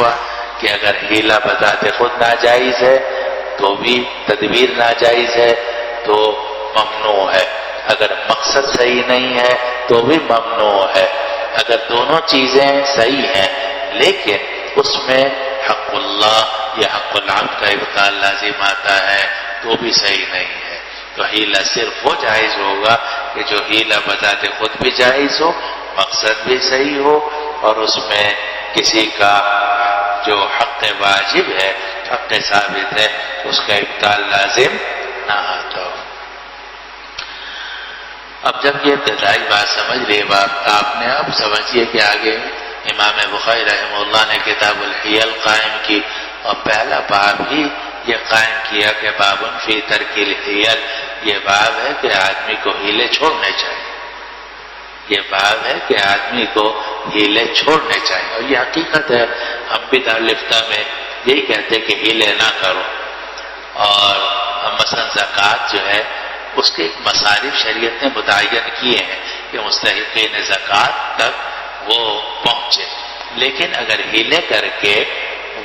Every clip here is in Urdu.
ہوا کہ اگر ہیلا بذات خود ناجائز ہے تو بھی تدبیر ناجائز ہے تو ممنوع ہے، اگر مقصد صحیح نہیں ہے تو بھی ممنوع ہے، اگر دونوں چیزیں صحیح ہیں لیکن اس میں حق اللہ یا حق العبد کا ابطال لازم آتا ہے تو بھی صحیح نہیں ہے۔ تو ہیلا صرف وہ جائز ہوگا کہ جو ہیلا بذات خود بھی جائز ہو، مقصد بھی صحیح ہو، اور اس میں کسی کا جو حق واجب ہے، حق ثابت ہے، اس کا ابطال لازم نہ آتا ہو۔ اب جب یہ ابتدائی بات سمجھ لیے آپ نے، اب سمجھیے کہ آگے امام بخاری رحمہ اللہ نے کتاب الحیل قائم کی، اور پہلا باب ہی یہ قائم کیا کہ باب فی ترک الحیل، یہ باب ہے کہ آدمی کو ہیلے چھوڑنے چاہیے، یہ باب ہے کہ آدمی کو ہیلے چھوڑنے چاہیے، اور یہ حقیقت ہے۔ ہم بھی دارالفتہ میں یہی کہتے کہ ہیلے نہ کرو، اور مثلا زکوٰۃ جو ہے اس کے مصارف شریعت نے متعین کیے ہیں کہ مستحقین زکوٰۃ تک وہ پہنچے، لیکن اگر ہیلے کر کے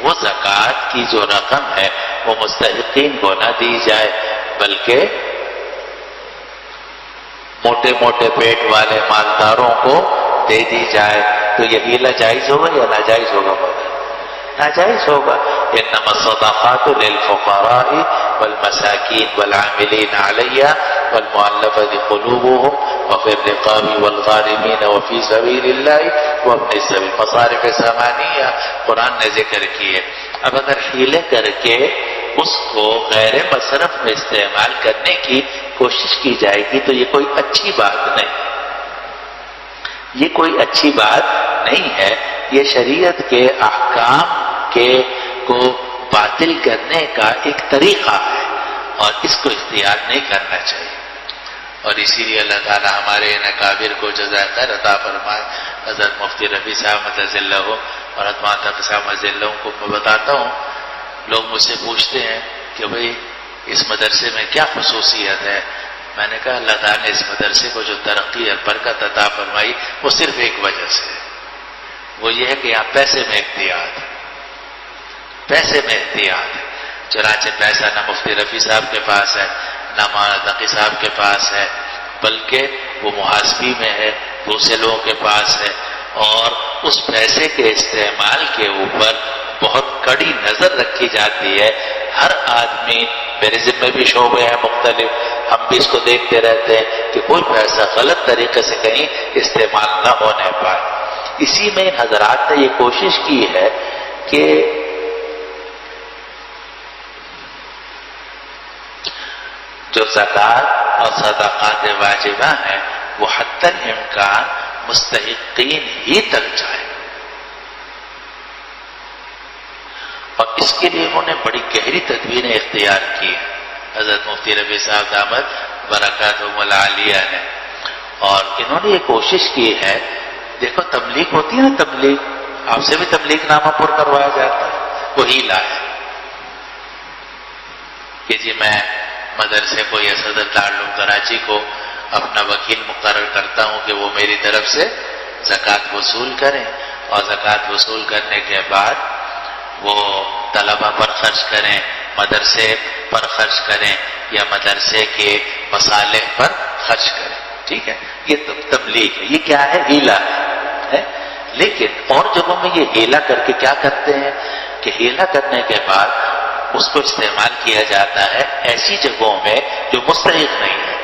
وہ زکوٰۃ کی جو رقم ہے وہ مستحقین کو نہ دی جائے بلکہ موٹے موٹے پیٹ والے مالداروں کو دے دی جائے، تو یہ ہیلا جائز ہوگا یا ناجائز ہوگا؟ ناجائز ہوگا۔ انما الصدقات للفقراء والمساکین والعاملین علیہا والمؤلفۃ قلوبهم وفی الرقاب والغارمین وفی سبیل اللہ وابن السبیل، مصارف ثمانیہ قرآن نے ذکر کیے۔ اب اگر ہیلے کر کے اس کو غیر مصرف میں استعمال کرنے کی کوشش کی جائے گی تو یہ کوئی اچھی بات نہیں، یہ کوئی اچھی بات نہیں ہے، یہ شریعت کے احکام کو باطل کرنے کا ایک طریقہ ہے اور اس کو اختیار نہیں کرنا چاہیے۔ اور اسی لیے اللہ تعالی ہمارے ان اکابر کو جزائے خیر عطا فرمائے۔ حضرت مفتی رفیع صاحب مدثر اللہ اور حضرت تقی صاحب مدثر اللہ کو میں بتاتا ہوں، لوگ مجھ سے پوچھتے ہیں کہ بھئی اس مدرسے میں کیا خصوصیت ہے؟ میں نے کہا اللہ تعالیٰ نے اس مدرسے کو جو ترقی اور برکت عطا فرمائی وہ صرف ایک وجہ سے ہے، وہ یہ ہے کہ یہاں پیسے میں احتیاط ہے، پیسے میں احتیاط ہے۔ چنانچہ پیسہ نہ مفتی رفیع صاحب کے پاس ہے نہ مولانا تقی صاحب کے پاس ہے، بلکہ وہ محاسبی میں ہے، دوسرے لوگوں کے پاس ہے، اور اس پیسے کے استعمال کے اوپر بہت کڑی نظر رکھی جاتی ہے۔ ہر آدمی، میرے ذمہ بھی شعبے ہیں مختلف، ہم بھی اس کو دیکھتے رہتے ہیں کہ کوئی پیسہ غلط طریقے سے کہیں استعمال نہ ہونے پائے۔ اسی میں حضرات نے یہ کوشش کی ہے کہ جو زکوٰۃ اور صدقات واجبہ ہیں وہ حتی الامکان مستحقین ہی تک جائیں، اور اس کے لیے انہوں نے بڑی گہری تدبیریں اختیار کی ہیں حضرت مفتی رفیع صاحب دامت برکاتہم العالیہ نے، اور انہوں نے یہ کوشش کی ہے، دیکھو تبلیغ ہوتی ہے نا، تبلیغ آپ سے بھی تبلیغ نامہ پر کروایا جاتا ہے، وہی لائے کہ جی میں مدرسے کو یا صدر دارالعلوم کراچی کو اپنا وکیل مقرر کرتا ہوں کہ وہ میری طرف سے زکوٰۃ وصول کریں، اور زکوٰۃ وصول کرنے کے بعد وہ طلبہ پر خرچ کریں، مدرسے پر خرچ کریں یا مدرسے کے مصالح پر خرچ کریں، ٹھیک ہے، یہ تبلیغ ہے، یہ کیا ہے؟ ہیلا ہے۔ لیکن اور جگہوں میں یہ ہیلا کر کے کیا کرتے ہیں کہ ہیلا کرنے کے بعد اس کو استعمال کیا جاتا ہے ایسی جگہوں میں جو مستحق نہیں ہے،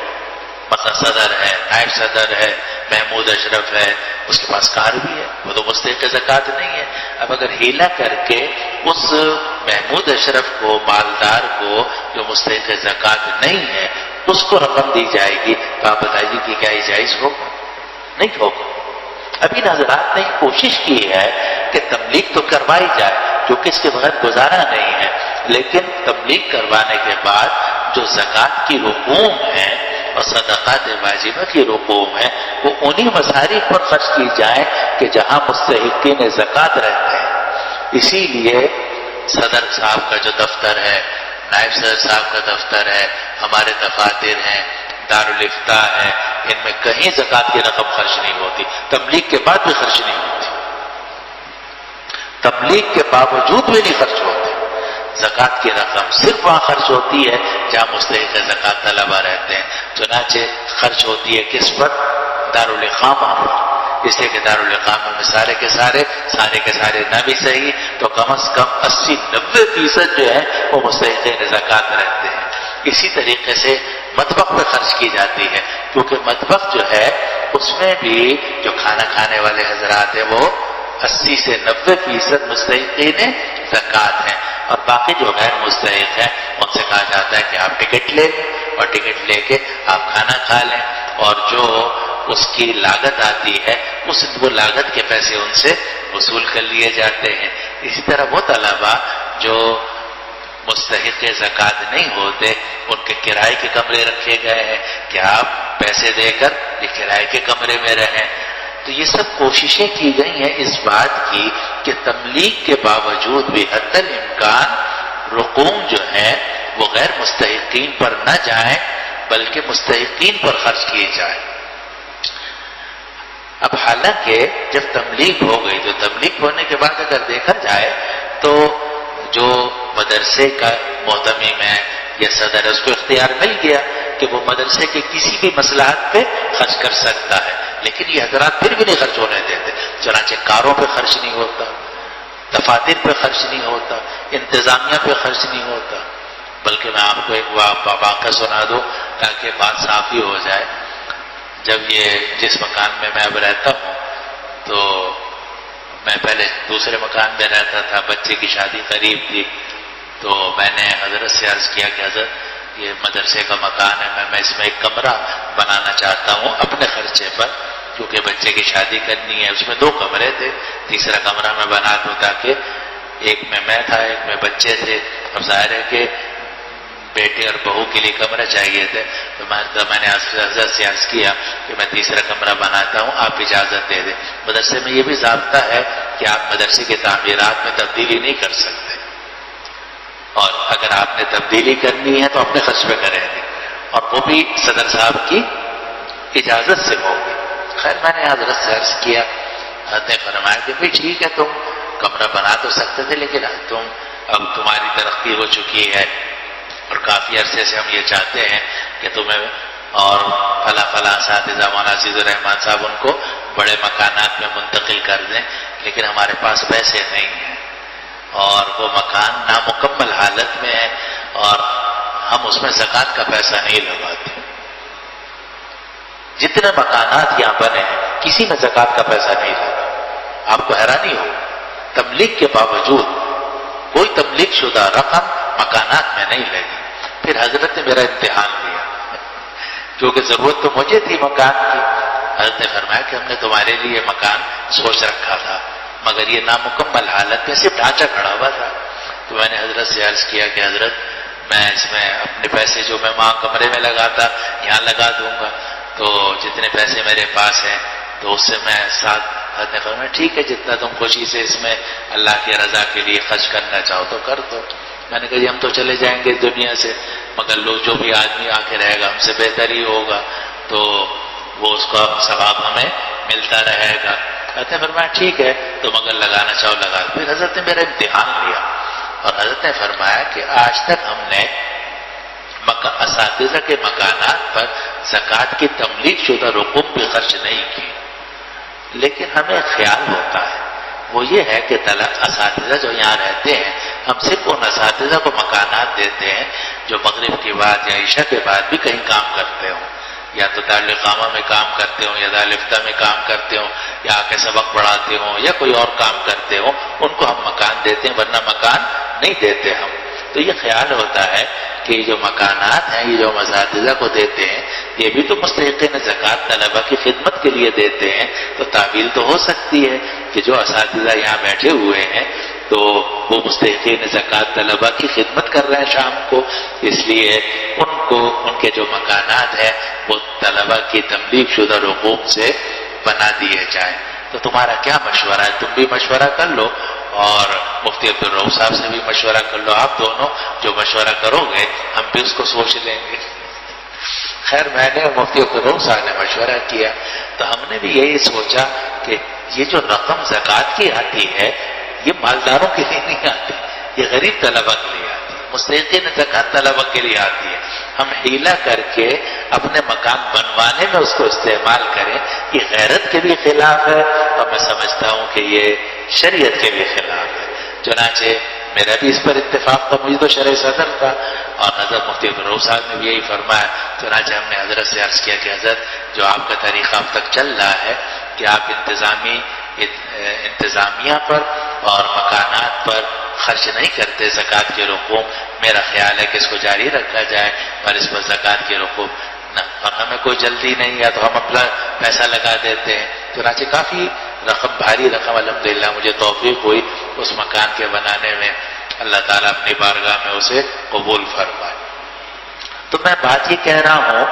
مثلا صدر ہے، نائب صدر ہے، محمود اشرف ہے، اس کے پاس کار بھی ہے، وہ تو مستحق زکوٰۃ نہیں ہے۔ اب اگر ہیلا کر کے اس محمود اشرف کو، مالدار کو جو مستحق زکوٰۃ نہیں ہے، اس کو رقم دی جائے گی تو آپ بتائیے کہ کیا یہ جائز ہوگا؟ نہیں ہوگا۔ ابھی حضرات نے کوشش کی ہے کہ تبلیغ تو کروائی جائے، جو کہ اس کے بغیر گزارا نہیں ہے، لیکن تبلیغ کروانے کے بعد جو زکوٰۃ کی رقوم ہیں اور صدقات واجبہ کی رقوم ہیں وہ انہی مصارف پر خرچ کی جائیں کہ جہاں مستحقین زکوٰۃ رہتے ہیں۔ اسی لیے صدر صاحب کا جو دفتر ہے، نائب صدر صاحب کا دفتر ہے، ہمارے دفاتر ہیں، دارالفتاء ہے، ان میں کہیں زکوٰۃ کی رقم خرچ نہیں ہوتی، تبلیغ کے بعد بھی خرچ نہیں ہوتی۔ تبلیغ کے باوجود بھی نہیں خرچ ہوتے. زکوٰۃ کی رقم صرف وہاں خرچ ہوتی ہے جہاں مستحق زکوٰۃ طلبہ رہتے ہیں. چنانچہ خرچ ہوتی ہے کس پر؟ دارالاقامہ پر. اس لیے کہ دارالاقامہ میں سارے کے سارے نہ بھی صحیح تو کم از کم 80-90% جو ہے وہ مستحق زکوٰۃ رہتے ہیں. اسی طریقے سے مطبخ پہ خرچ کی جاتی ہے کیونکہ مطبخ جو ہے اس میں بھی جو کھانا کھانے والے حضرات ہیں وہ 80 سے 90% مستحقین زکوٰۃ ہیں اور باقی جو غیر مستحق ہیں ان سے کہا جاتا ہے کہ آپ ٹکٹ لیں اور ٹکٹ لے کے آپ کھانا کھا لیں اور جو اس کی لاگت آتی ہے وہ لاگت کے پیسے ان سے وصول کر لیے جاتے ہیں. اسی طرح وہ طلبہ جو مستحق زکوٰۃ نہیں ہوتے ان کے کرائے کے کمرے رکھے گئے ہیں کہ آپ پیسے دے کر یہ کرائے کے کمرے میں رہیں. تو یہ سب کوششیں کی گئی ہیں اس بات کی کہ تبلیغ کے باوجود بھی حتی الامکان رقوم جو ہیں وہ غیر مستحقین پر نہ جائیں بلکہ مستحقین پر خرچ کیے جائیں. اب حالانکہ جب تبلیغ ہو گئی تو تبلیغ ہونے کے بعد اگر دیکھا جائے تو جو مدرسے کا محتمم ہے یا صدر ہے اس کو اختیار مل گیا کہ وہ مدرسے کے کسی بھی مصلحت پہ خرچ کر سکتا ہے لیکن یہ حضرات پھر بھی نہیں خرچ ہونے دیتے. چنانچہ کاروں پہ خرچ نہیں ہوتا, دفاتر پہ خرچ نہیں ہوتا, انتظامیہ پہ خرچ نہیں ہوتا. بلکہ میں آپ کو ایک واقعہ سنا دوں تاکہ بات صاف ہی ہو جائے. جب یہ جس مکان میں میں اب رہتا ہوں تو میں پہلے دوسرے مکان میں رہتا تھا, بچے کی شادی قریب تھی تو میں نے حضرت سے عرض کیا کہ حضرت یہ مدرسے کا مکان ہے, میں اس میں ایک کمرہ بنانا چاہتا ہوں اپنے خرچے پر کیونکہ بچے کی شادی کرنی ہے. اس میں 2 کمرے تھے, تیسرا کمرہ میں بنا دوں تاکہ ایک میں تھا ایک میں بچے تھے. اب ظاہر ہے کہ بیٹے اور بہو کے لیے کمرہ چاہیے تھے تو میں نے حضرت سے عرض کیا کہ میں تیسرا کمرہ بناتا ہوں, آپ اجازت دے دیں. مدرسے میں یہ بھی ضابطہ ہے کہ آپ مدرسے کی تعمیرات میں تبدیلی نہیں کر سکتے اور اگر آپ نے تبدیلی کرنی ہے تو اپنے خرچ پہ کریں گے اور وہ بھی صدر صاحب کی اجازت سے ہوگی. خیر میں نے حضرت سے عرض کیا, حضرت نے فرمایا کہ بھائی ٹھیک ہے تم کمرہ بنا تو سکتے تھے لیکن اب تمہاری ترقی ہو چکی ہے اور کافی عرصے سے ہم یہ چاہتے ہیں کہ تمہیں اور فلاں اساتذہ مولانا عزیز الرحمان صاحب ان کو بڑے مکانات میں منتقل کر دیں لیکن ہمارے پاس پیسے نہیں ہیں اور وہ مکان نامکمل حالت میں ہے اور ہم اس میں زکوٰۃ کا پیسہ نہیں لگاتے. جتنے مکانات یہاں بنے ہیں کسی میں زکوٰۃ کا پیسہ نہیں لگا. آپ کو حیرانی ہو تبلیغ کے باوجود کوئی تبلیغ شدہ رقم مکانات میں نہیں لگی. پھر حضرت نے میرا امتحان لیا کیونکہ ضرورت تو مجھے تھی مکان کی. حضرت نے فرمایا کہ ہم نے تمہارے لیے مکان سوچ رکھا تھا مگر یہ نامکمل حالت میں صرف ڈھانچہ کھڑا ہوا تھا. تو میں نے حضرت سے عرض کیا کہ حضرت میں اس میں اپنے پیسے جو میں وہاں کمرے میں لگاتا یہاں لگا دوں گا تو جتنے پیسے میرے پاس ہیں تو اس سے میں ساتھ. حضرت نے فرمایا ٹھیک ہے جتنا تم خوشی سے اس میں اللہ کی رضا کے لیے خرچ کرنا چاہو تو کر دو. میں نے کہا جی ہم تو چلے جائیں گے دنیا سے مگر لوگ جو بھی آدمی آ کے رہے گا ہم سے بہتر ہی ہوگا تو وہ اس کا ثواب ہمیں ملتا رہے گا. حضرت نے فرمایا ٹھیک ہے تم اگر لگانا چاہو لگا. پھر حضرت نے میرا امتحان لیا اور حضرت نے فرمایا کہ آج تک ہم نے اساتذہ کے مکانات پر زکوٰۃ کی تملیغ شدہ رقوم بھی خرچ نہیں کی لیکن ہمیں خیال ہوتا ہے وہ یہ ہے کہ اساتذہ جو یہاں رہتے ہیں ہم صرف ان اساتذہ کو مکانات دیتے ہیں جو مغرب کے بعد یا عشاء کے بعد بھی کہیں کام کرتے ہوں یا تو دارالاقامہ میں کام کرتے ہوں یا دارالفتہ میں کام کرتے ہوں یا آ کے سبق پڑھاتے ہوں یا کوئی اور کام کرتے ہوں ان کو ہم مکان دیتے ہیں ورنہ مکان نہیں دیتے ہم. تو یہ خیال ہوتا ہے کہ یہ جو مکانات ہیں یہ جو ہم اساتذہ کو دیتے ہیں یہ بھی تو مستحقین زکوٰۃ طلبہ کی خدمت کے لیے دیتے ہیں تو تعویل تو ہو سکتی ہے کہ جو اساتذہ یہاں بیٹھے ہوئے ہیں تو وہ مستحقین زکوٰۃ طلبہ کی خدمت کر رہے ہیں شام کو اس لیے ان کو ان کے جو مکانات ہیں وہ طلبہ کی تملیغ شدہ رقوم سے بنا دیے جائیں. تو تمہارا کیا مشورہ ہے؟ تم بھی مشورہ کر لو اور مفتی عبدالرؤوف صاحب سے بھی مشورہ کر لو. آپ دونوں جو مشورہ کرو گے ہم بھی اس کو سوچ لیں گے. خیر میں نے اور مفتی عبدالرؤوف صاحب نے مشورہ کیا تو ہم نے بھی یہی سوچا کہ یہ جو رقم زکوٰۃ کی آتی ہے یہ مالداروں کے لیے نہیں آتی، یہ غریب طلبہ کے لیے آتی ہے، مستحقین زکوٰۃ طلبہ کے لیے آتی ہے۔ ہم حیلہ کر کے اپنے مکان بنوانے میں اس کو استعمال کریں، یہ غیرت کے بھی خلاف ہے، اور میں سمجھتا ہوں کہ یہ شریعت کے بھی خلاف ہے۔ چنانچہ میرا بھی اس پر اتفاق تھا، مجھے تو شرح صدر تھا، اور حضرت مفتی عبدالرؤوف صاحب نے بھی یہی فرمایا۔ چنانچہ ہم نے حضرت سے عرض کیا کہ حضرت جو آپ کا طریقہ اب تک چل رہا ہے کہ آپ انتظامیہ پر اور مکانات پر خرچ نہیں کرتے زکوٰۃ کے رقوم، میرا خیال ہے کہ اس کو جاری رکھا جائے اور اس پر زکوٰۃ کے رقوم اور ہمیں کوئی جلدی نہیں ہے تو ہم اپنا پیسہ لگا دیتے ہیں۔ چنانچہ کافی رقم، بھاری رقم الحمدللہ مجھے توفیق ہوئی اس مکان کے بنانے میں، اللہ تعالیٰ اپنی بارگاہ میں اسے قبول فرمائے۔ تو میں بات یہ کہہ رہا ہوں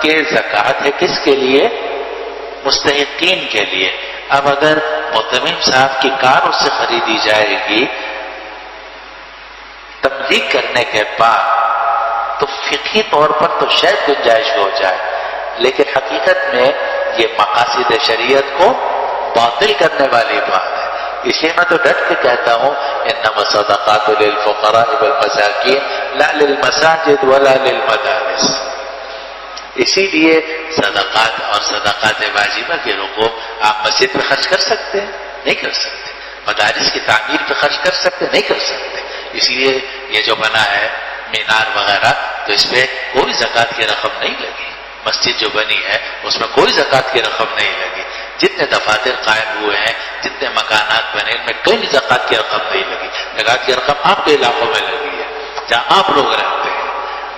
کہ زکوٰۃ ہے کس کے لیے؟ مستحقین کے لیے۔ اب اگر متمم صاحب کی کار اس سے خریدی جائے گی تملیک کرنے کے بعد تو فقہی طور پر تو شاید گنجائش ہو جائے، لیکن حقیقت میں یہ مقاصد شریعت کو باطل کرنے والی بات ہے۔ اس لیے میں تو ڈٹ کے کہتا ہوں انما الصدقات للفقراء والمساکین لا للمساجد ولا للمدارس۔ اسی لیے صدقات اور صدقات واجبہ کے رقوم آپ مسجد پہ خرچ کر سکتے ہیں؟ نہیں کر سکتے۔ مدارس کی تعمیر پہ خرچ کر سکتے؟ نہیں کر سکتے۔ اس لیے یہ جو بنا ہے مینار وغیرہ تو اس پہ کوئی زکوٰۃ کی رقم نہیں لگی، مسجد جو بنی ہے اس میں کوئی زکوٰۃ کی رقم نہیں لگی، جتنے دفاتر قائم ہوئے ہیں، جتنے مکانات بنے ان میں کوئی زکوٰۃ کی رقم نہیں لگی۔ زکوٰۃ کی رقم آپ کے علاقوں میں لگی ہے جہاں آپ لوگ رہتے ہیں،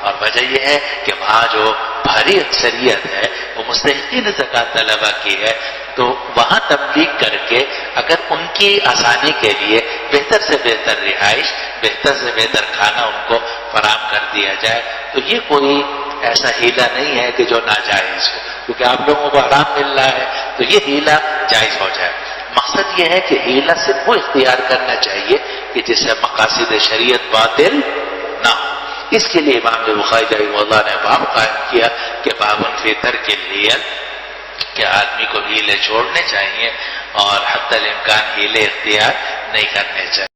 اور وجہ یہ ہے کہ وہاں جو بھاری اکثریت ہے وہ مستحقین زکوٰۃ طلبہ کی ہے، تو وہاں تبلیغ کر کے اگر ان کی آسانی کے لیے بہتر سے بہتر رہائش، بہتر سے بہتر کھانا ان کو فراہم کر دیا جائے تو یہ کوئی ایسا ہیلا نہیں ہے کہ جو ناجائز ہو، کیونکہ آپ لوگوں کو آرام مل رہا ہے تو یہ ہیلا جائز ہو جائے۔ مقصد یہ ہے کہ ہیلا صرف وہ اختیار کرنا چاہیے کہ جس سے مقاصد شریعت باطل نہ ہو۔ اس کے لیے امام بخاری رحمہ اللہ نے باب قائم کیا کہ باب فی ترک الحیل، کہ آدمی کو ہیلے چھوڑنے چاہیے اور حتی الامکان ہیلے اختیار نہیں کرنے چاہیے۔